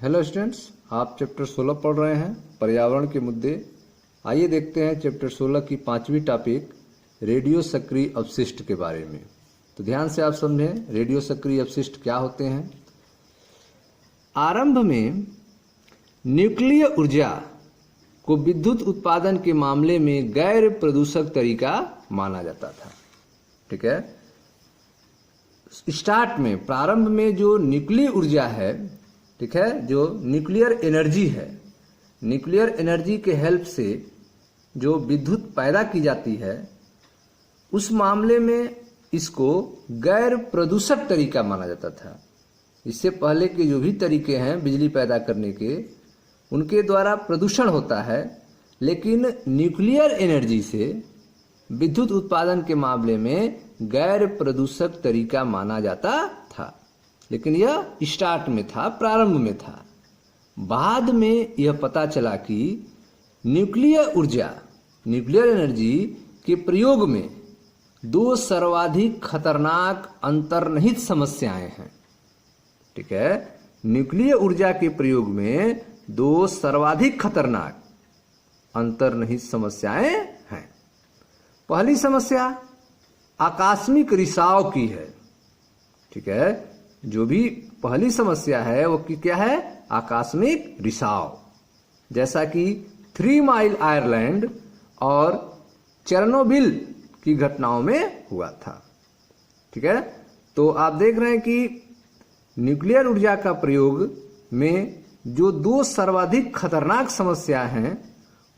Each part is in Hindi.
हेलो स्टूडेंट्स, आप चैप्टर 16 पढ़ रहे हैं पर्यावरण के मुद्दे। आइए देखते हैं चैप्टर 16 की 5वीं टॉपिक रेडियो सक्रिय अपशिष्ट के बारे में। तो ध्यान से आप समझें रेडियो सक्रिय अपशिष्ट क्या होते हैं। आरंभ में न्यूक्लियर ऊर्जा को विद्युत उत्पादन के मामले में गैर प्रदूषक तरीका माना जाता था। ठीक है, स्टार्ट में प्रारंभ में जो न्यूक्लियर ऊर्जा है, ठीक है, जो न्यूक्लियर एनर्जी है, न्यूक्लियर एनर्जी के हेल्प से जो विद्युत पैदा की जाती है, उस मामले में इसको गैर प्रदूषक तरीका माना जाता था। इससे पहले के जो भी तरीके हैं बिजली पैदा करने के, उनके द्वारा प्रदूषण होता है, लेकिन न्यूक्लियर एनर्जी से विद्युत उत्पादन के मामले में गैर प्रदूषक तरीका माना जाता था। लेकिन यह स्टार्ट में था, प्रारंभ में था। बाद में यह पता चला कि न्यूक्लियर ऊर्जा, न्यूक्लियर एनर्जी के प्रयोग में दो सर्वाधिक खतरनाक अंतर्निहित समस्याएं हैं। ठीक है, न्यूक्लियर ऊर्जा के प्रयोग में दो सर्वाधिक खतरनाक अंतर्निहित समस्याएं हैं। पहली समस्या आकस्मिक रिसाव की है। ठीक है, जो भी पहली समस्या है वो क्या है? आकस्मिक रिसाव, जैसा कि 3 माइल आयरलैंड और चेरनोबिल की घटनाओं में हुआ था। ठीक है, तो आप देख रहे हैं कि न्यूक्लियर ऊर्जा का प्रयोग में जो दो सर्वाधिक खतरनाक समस्या हैं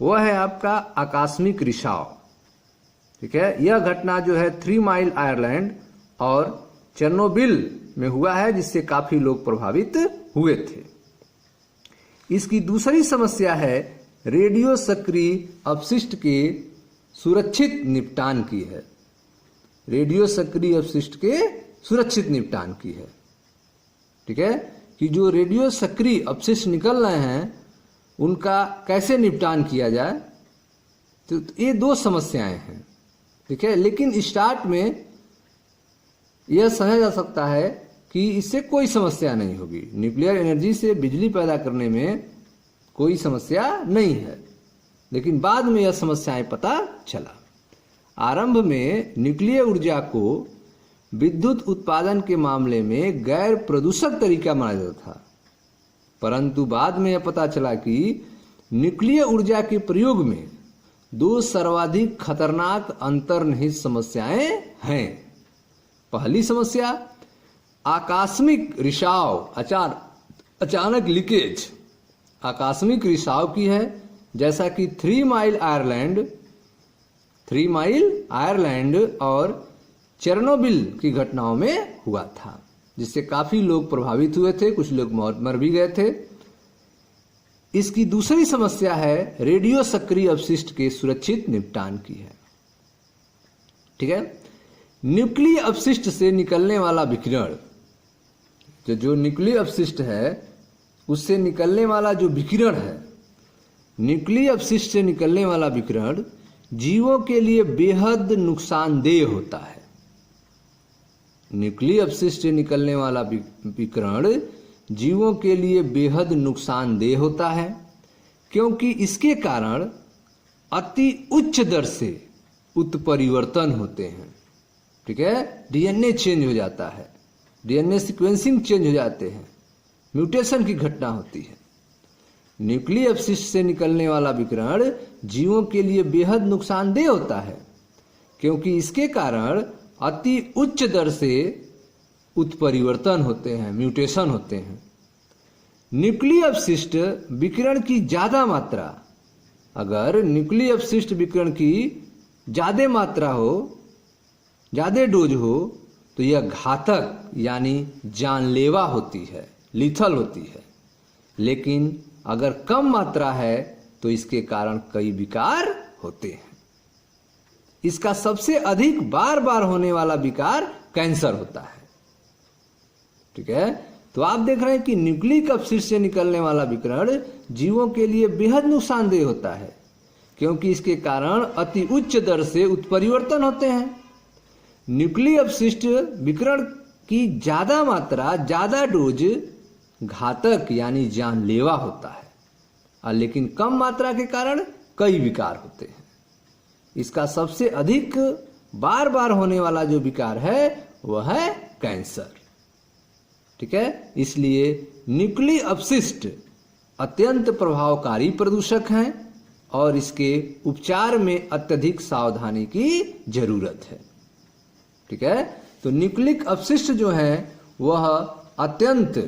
वह है आपका आकस्मिक रिसाव। ठीक है, यह घटना जो है 3 माइल आयरलैंड और चेरनोबिल में हुआ है, जिससे काफी लोग प्रभावित हुए थे। इसकी दूसरी समस्या है रेडियो सक्रिय अपशिष्ट के सुरक्षित निपटान की है। रेडियो सक्रिय अपशिष्ट के सुरक्षित निपटान की है। ठीक है, कि जो रेडियो सक्रिय अपशिष्ट निकल रहे हैं उनका कैसे निपटान किया जाए, तो ये दो समस्याएं हैं। ठीक है, लेकिन स्टार्ट में यह समझा जा सकता है कि इससे कोई समस्या नहीं होगी, न्यूक्लियर एनर्जी से बिजली पैदा करने में कोई समस्या नहीं है। लेकिन बाद में यह समस्याएं पता चला। आरंभ में न्यूक्लियर ऊर्जा को विद्युत उत्पादन के मामले में गैर प्रदूषक तरीका माना जाता था, परंतु बाद में यह पता चला कि न्यूक्लियर ऊर्जा के प्रयोग में दो सर्वाधिक खतरनाक अंतर्निहित समस्याएं हैं। पहली समस्या आकस्मिक रिसाव, अचानक लीकेज, आकस्मिक रिसाव की है, जैसा कि 3 माइल आयरलैंड और चेरनोबिल की घटनाओं में हुआ था, जिससे काफी लोग प्रभावित हुए थे, कुछ लोग मर भी गए थे। इसकी दूसरी समस्या है रेडियो सक्रिय अपशिष्ट के सुरक्षित निपटान की है। ठीक है, न्यूक्लियर अपशिष्ट से निकलने वाला विकिरण, जो न्यूक्लियर अपशिष्ट है उससे निकलने वाला जो विकिरण है, न्यूक्लियर अपशिष्ट से निकलने वाला विकिरण जीवों के लिए बेहद नुकसानदेह होता है। न्यूक्लियर अपशिष्ट से निकलने वाला विकिरण जीवों के लिए बेहद नुकसानदेह होता है, क्योंकि इसके कारण अति उच्च दर से उत्परिवर्तन होते हैं। ठीक है, डीएनए चेंज हो जाता है, डीएनए सीक्वेंसिंग चेंज हो जाते हैं, म्यूटेशन की घटना होती है। न्यूक्लियर अपशिष्ट से निकलने वाला विकिरण जीवों के लिए बेहद नुकसानदेह होता है, क्योंकि इसके कारण अति उच्च दर से उत्परिवर्तन होते हैं, म्यूटेशन होते हैं। न्यूक्लियर अपशिष्ट विकिरण की ज्यादा मात्रा, अगर न्यूक्लियर अपशिष्ट विकिरण की ज्यादा मात्रा हो, ज्यादा डोज हो, तो यह घातक यानी जानलेवा होती है, लीथल होती है। लेकिन अगर कम मात्रा है तो इसके कारण कई विकार होते हैं। इसका सबसे अधिक बार बार होने वाला विकार कैंसर होता है। ठीक है, तो आप देख रहे हैं कि न्यूक्लियर अपशिष्ट से निकलने वाला विकिरण जीवों के लिए बेहद नुकसानदेह होता है, क्योंकि इसके कारण अति उच्च दर से उत्परिवर्तन होते हैं। न्यूक्लियर अपशिष्ट विकिरण की ज्यादा मात्रा, ज्यादा डोज घातक यानी जानलेवा होता है, और लेकिन कम मात्रा के कारण कई विकार होते हैं। इसका सबसे अधिक बार बार होने वाला जो विकार है वह है कैंसर। ठीक है, इसलिए न्यूक्लियर अपशिष्ट अत्यंत प्रभावकारी प्रदूषक हैं और इसके उपचार में अत्यधिक सावधानी की जरूरत है। ठीक है, तो न्यूक्लिक अपशिष्ट जो हैं वह अत्यंत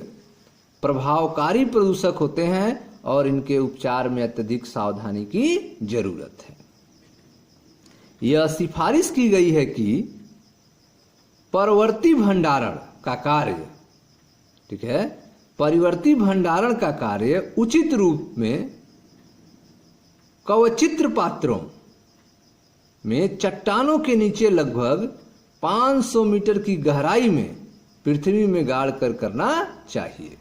प्रभावकारी प्रदूषक होते हैं और इनके उपचार में अत्यधिक सावधानी की जरूरत है। यह सिफारिश की गई है कि परवर्ती भंडारण का कार्य, ठीक है, परिवर्ती भंडारण का कार्य उचित रूप में कवचित्र पात्रों में चट्टानों के नीचे लगभग 500 मीटर की गहराई में पृथ्वी में गाड़ कर करना चाहिए।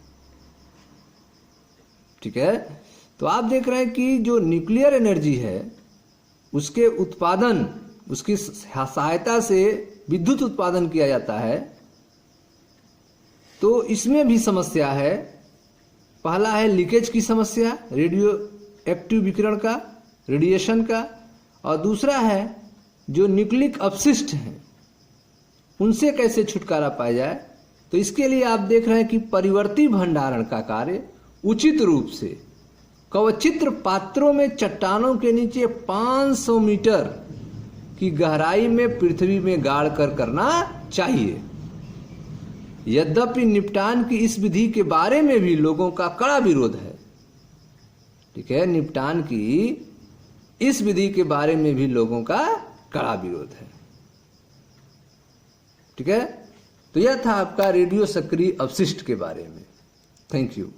ठीक है, तो आप देख रहे हैं कि जो न्यूक्लियर एनर्जी है उसके उत्पादन, उसकी सहायता से विद्युत उत्पादन किया जाता है, तो इसमें भी समस्या है। पहला है लीकेज की समस्या, रेडियो एक्टिव विकिरण का, रेडिएशन का, और दूसरा है जो न्यूक्लिक अपशिष्ट हैं उनसे कैसे छुटकारा पाया जाए। तो इसके लिए आप देख रहे हैं कि परिवर्ती भंडारण का कार्य उचित रूप से कवचित्र पात्रों में चट्टानों के नीचे 500 मीटर की गहराई में पृथ्वी में गाड़ कर करना चाहिए। यद्यपि निपटान की इस विधि के बारे में भी लोगों का कड़ा विरोध है। ठीक है, निपटान की इस विधि के बारे में भी लोगों का कड़ा विरोध है। ठीक है, तो यह था आपका रेडियो सक्रिय अपशिष्ट के बारे में। Thank you.